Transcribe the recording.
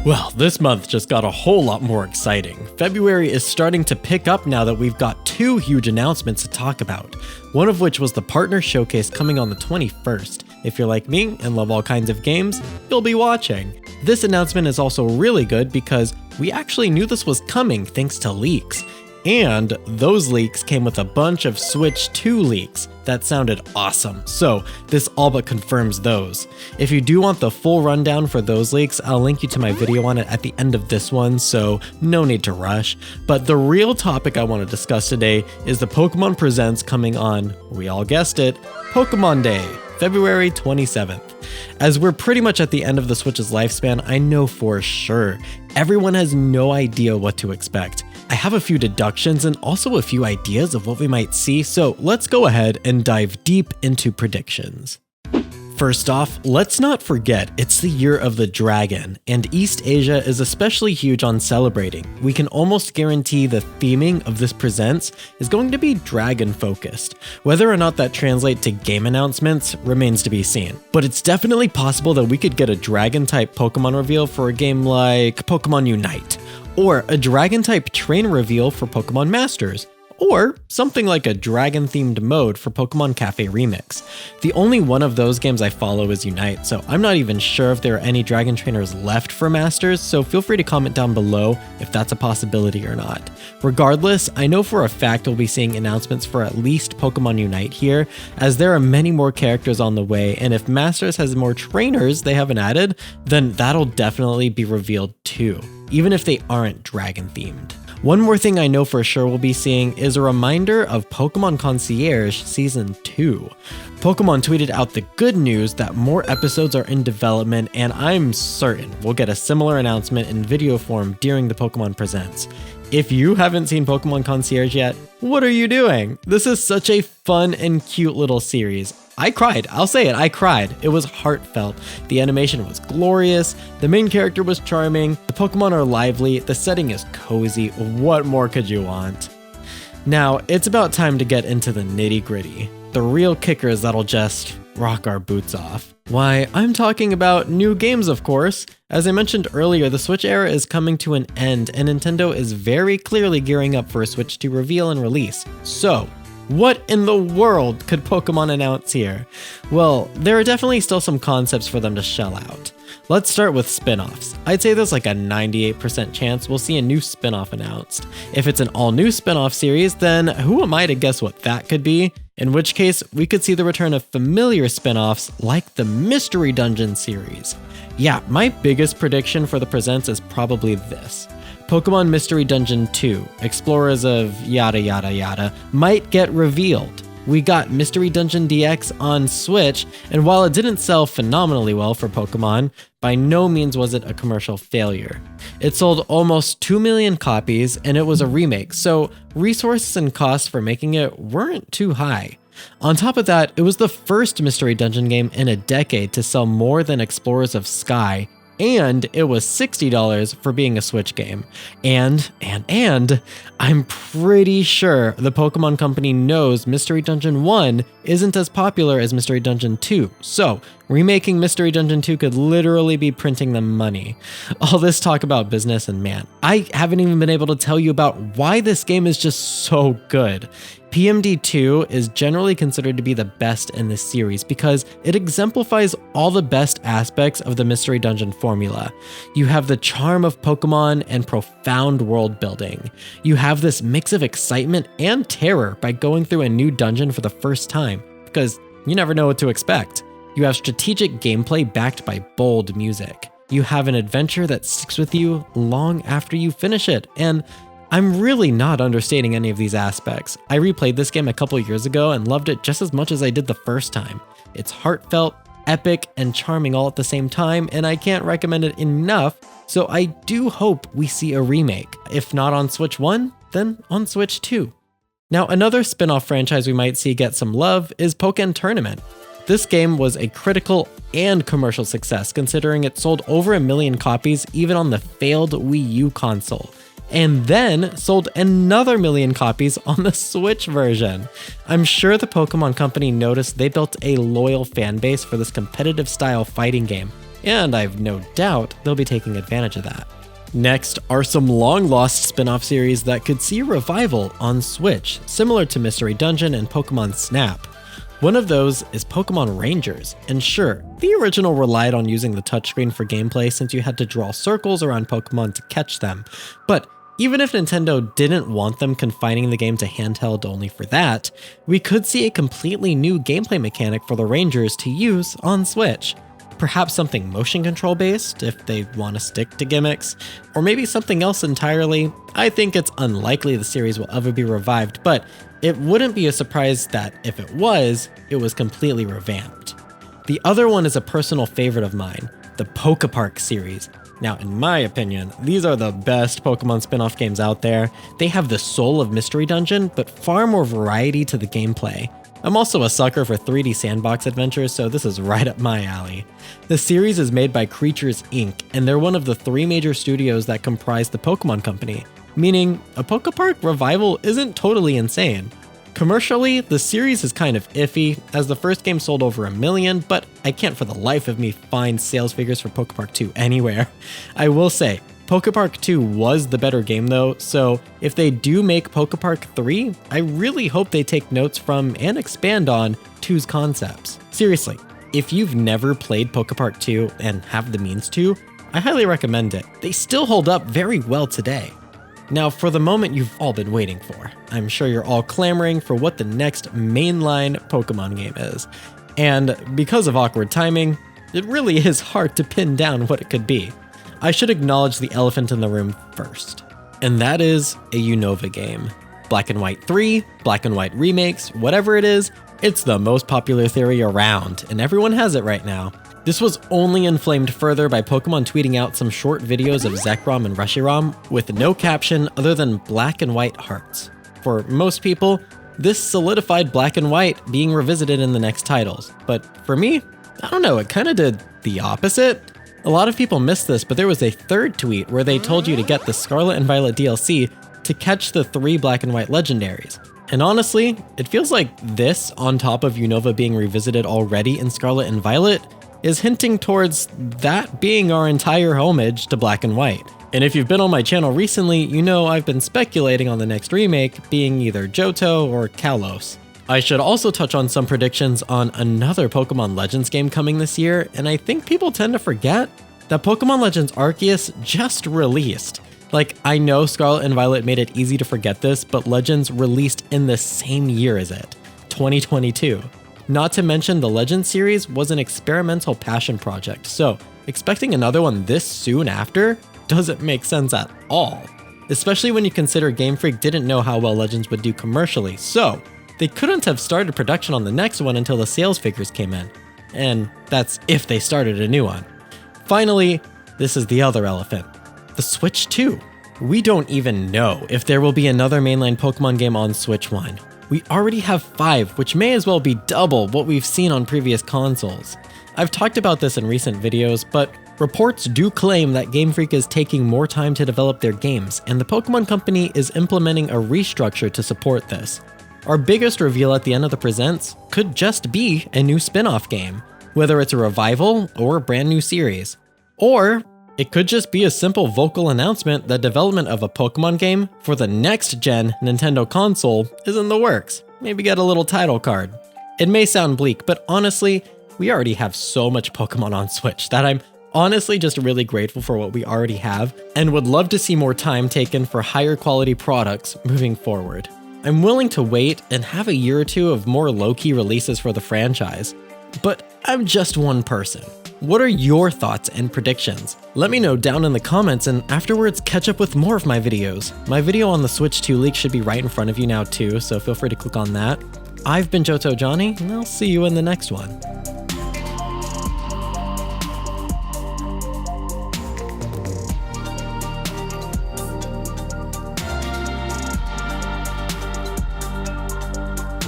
Well, this month just got a whole lot more exciting. February is starting to pick up now that we've got two huge announcements to talk about, one of which was the Partner Showcase coming on the 21st. If you're like me and love all kinds of games, you'll be watching. This announcement is also really good because we actually knew this was coming thanks to leaks. And those leaks came with a bunch of Switch 2 leaks that sounded awesome, so this all but confirms those. If you do want the full rundown for those leaks, I'll link you to my video on it at the end of this one, so no need to rush. But the real topic I want to discuss today is the Pokemon Presents coming on, we all guessed it, Pokemon Day, February 27th. As we're pretty much at the end of the Switch's lifespan, I know for sure everyone has no idea what to expect. I have a few deductions and also a few ideas of what we might see, so let's go ahead and dive deep into predictions. First off, let's not forget it's the year of the dragon, and East Asia is especially huge on celebrating. We can almost guarantee the theming of this Presents is going to be dragon focused. Whether or not that translates to game announcements remains to be seen, but it's definitely possible that we could get a dragon type Pokemon reveal for a game like Pokemon Unite, or a dragon-type trainer reveal for Pokemon Masters, or something like a dragon-themed mode for Pokemon Cafe Remix. The only one of those games I follow is Unite, so I'm not even sure if there are any dragon trainers left for Masters, so feel free to comment down below if that's a possibility or not. Regardless, I know for a fact we'll be seeing announcements for at least Pokemon Unite here, as there are many more characters on the way, and if Masters has more trainers they haven't added, then that'll definitely be revealed too, even if they aren't dragon themed. One more thing I know for sure we'll be seeing is a reminder of Pokemon Concierge Season 2. Pokemon tweeted out the good news that more episodes are in development, and I'm certain we'll get a similar announcement in video form during the Pokemon Presents. If you haven't seen Pokemon Concierge yet, what are you doing? This is such a fun and cute little series. I cried, I'll say it, I cried. It was heartfelt. The animation was glorious, the main character was charming, the Pokemon are lively, the setting is cozy, what more could you want? Now, it's about time to get into the nitty-gritty, the real kickers that'll just rock our boots off. Why, I'm talking about new games, of course. As I mentioned earlier, the Switch era is coming to an end, and Nintendo is very clearly gearing up for a Switch 2 reveal and release. So, what in the world could Pokemon announce here? Well, there are definitely still some concepts for them to shell out. Let's start with spin-offs. I'd say there's like a 98% chance we'll see a new spin-off announced. If it's an all-new spin-off series, then who am I to guess what that could be? In which case, we could see the return of familiar spin-offs like the Mystery Dungeon series. Yeah, my biggest prediction for the Presents is probably this. Pokemon Mystery Dungeon 2, Explorers of yada yada yada, might get revealed. We got Mystery Dungeon DX on Switch, and while it didn't sell phenomenally well for Pokemon, by no means was it a commercial failure. It sold almost 2 million copies, and it was a remake, so resources and costs for making it weren't too high. On top of that, it was the first Mystery Dungeon game in a decade to sell more than Explorers of Sky, and it was $60 for being a Switch game. And I'm pretty sure the Pokemon Company knows Mystery Dungeon 1 isn't as popular as Mystery Dungeon 2, so remaking Mystery Dungeon 2 could literally be printing them money. All this talk about business, and man, I haven't even been able to tell you about why this game is just so good. PMD 2 is generally considered to be the best in this series because it exemplifies all the best aspects of the Mystery Dungeon formula. You have the charm of Pokemon and profound world building. You have this mix of excitement and terror by going through a new dungeon for the first time, because you never know what to expect. You have strategic gameplay backed by bold music. You have an adventure that sticks with you long after you finish it, and I'm really not understating any of these aspects. I replayed this game a couple years ago and loved it just as much as I did the first time. It's heartfelt, epic, and charming all at the same time, and I can't recommend it enough, so I do hope we see a remake. If not on Switch 1, then on Switch 2. Now, another spin-off franchise we might see get some love is Pokken Tournament. This game was a critical and commercial success, considering it sold over 1 million copies even on the failed Wii U console, and then sold another 1 million copies on the Switch version. I'm sure the Pokemon Company noticed they built a loyal fan base for this competitive style fighting game, and I've no doubt they'll be taking advantage of that. Next are some long-lost spin-off series that could see a revival on Switch, similar to Mystery Dungeon and Pokemon Snap. One of those is Pokemon Rangers, and sure, the original relied on using the touchscreen for gameplay since you had to draw circles around Pokemon to catch them, but even if Nintendo didn't want them confining the game to handheld only for that, we could see a completely new gameplay mechanic for the Rangers to use on Switch. Perhaps something motion control based if they want to stick to gimmicks, or maybe something else entirely. I think it's unlikely the series will ever be revived, but it wouldn't be a surprise that if it was completely revamped. The other one is a personal favorite of mine, the Pokepark series. Now, in my opinion, these are the best Pokemon spin-off games out there. They have the soul of Mystery Dungeon, but far more variety to the gameplay. I'm also a sucker for 3D sandbox adventures, so this is right up my alley. The series is made by Creatures Inc., and they're one of the 3 major studios that comprise the Pokemon Company, meaning a Pokepark revival isn't totally insane. Commercially, the series is kind of iffy, as the first game sold over 1 million, but I can't for the life of me find sales figures for Pokepark 2 anywhere. I will say, Pokepark 2 was the better game though, so if they do make Pokepark 3, I really hope they take notes from and expand on 2's concepts. Seriously, if you've never played Pokepark 2 and have the means to, I highly recommend it. They still hold up very well today. Now for the moment you've all been waiting for. I'm sure you're all clamoring for what the next mainline Pokemon game is. And because of awkward timing, it really is hard to pin down what it could be. I should acknowledge the elephant in the room first, and that is a Unova game. Black and White 3, Black and White remakes, whatever it is, it's the most popular theory around, and everyone has it right now. This was only inflamed further by Pokemon tweeting out some short videos of Zekrom and Reshiram with no caption other than Black and White hearts. For most people, this solidified Black and White being revisited in the next titles, but for me, I don't know, it kinda did the opposite. A lot of people missed this, but there was a third tweet where they told you to get the Scarlet and Violet DLC to catch the 3 Black and White legendaries. And honestly, it feels like this, on top of Unova being revisited already in Scarlet and Violet, is hinting towards that being our entire homage to Black and White. And if you've been on my channel recently, you know I've been speculating on the next remake being either Johto or Kalos. I should also touch on some predictions on another Pokemon Legends game coming this year, and I think people tend to forget that Pokemon Legends Arceus just released. Like, I know Scarlet and Violet made it easy to forget this, but Legends released in the same year as it, 2022. Not to mention the Legends series was an experimental passion project, so expecting another one this soon after doesn't make sense at all. Especially when you consider Game Freak didn't know how well Legends would do commercially, so they couldn't have started production on the next one until the sales figures came in. And that's if they started a new one. Finally, this is the other elephant. The Switch 2. We don't even know if there will be another mainline Pokemon game on Switch 1. We already have 5, which may as well be double what we've seen on previous consoles. I've talked about this in recent videos, but reports do claim that Game Freak is taking more time to develop their games, and the Pokemon Company is implementing a restructure to support this. Our biggest reveal at the end of the Presents could just be a new spin-off game, whether it's a revival or a brand new series. Or it could just be a simple vocal announcement that development of a Pokemon game for the next-gen Nintendo console is in the works. Maybe get a little title card. It may sound bleak, but honestly, we already have so much Pokemon on Switch that I'm honestly just really grateful for what we already have and would love to see more time taken for higher quality products moving forward. I'm willing to wait and have a year or two of more low-key releases for the franchise, but I'm just one person. What are your thoughts and predictions? Let me know down in the comments, and afterwards catch up with more of my videos. My video on the Switch 2 leak should be right in front of you now too, so feel free to click on that. I've been Johto Johnny, and I'll see you in the next one.